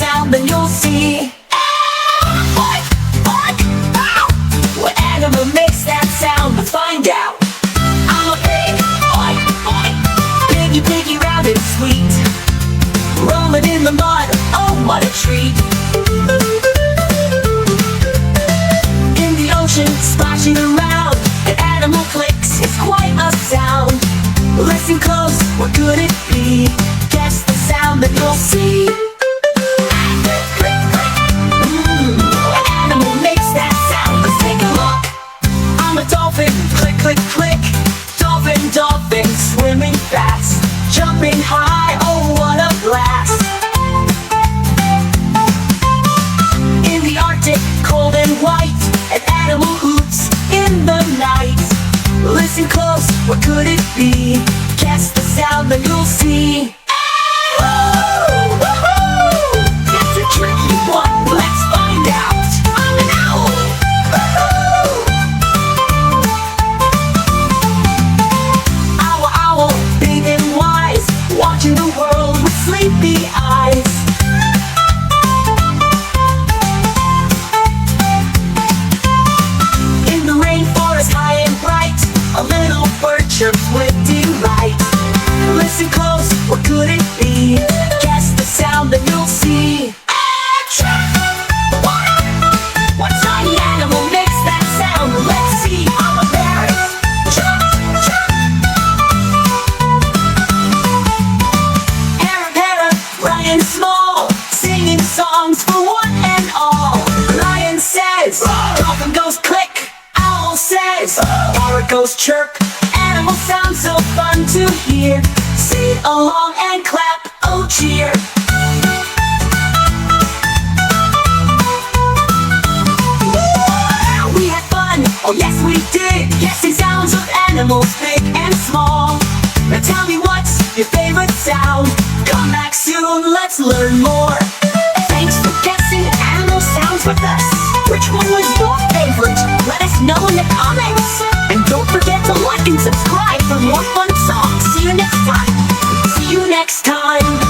sound, then you'll see. What animal makes that sound? To find out. I'm a pig, piggy, piggy, round and sweet, rolling in the mud, oh what a treat. In the ocean, splashing around, an animal clicks, it's quite a sound. Listen close, what could it be? Guess the sound that you'll see. What animal makes that sound? Let's take a look. I'm a dolphin, click, click, click. Dolphin, dolphin, swimming fast, jumping high, oh what a blast. In the Arctic, cold and white, an animal hoots in the night. Listen close, what could it be? Guess the sound that you'll see. That's a tricky one, let's find out. I'm an owl. Owl, owl, big and wise, watching the world with sleepy eyes. In the rainforest, high and bright, a little bird chirps with delight. Listen close, what could it be? Guess the sound that you'll see. What tiny animal makes that sound? Let's see. I'm a parrot. Parrot, parrot, bright and small, singing songs for one and all. Lion says, dolphin goes click. Owl says, parrot goes chirp. Animal sounds so fun to hear. Sing along and clap, oh cheer. We had fun, oh yes we did. Guessing sounds of animals big and small. Now tell me what's your favorite sound? Come back soon, let's learn more. Thanks for guessing animal sounds with us. Which one was your favorite? Let us know in the comments. And don't forget to like and subscribe for more fun songs. See you next time. See you next time.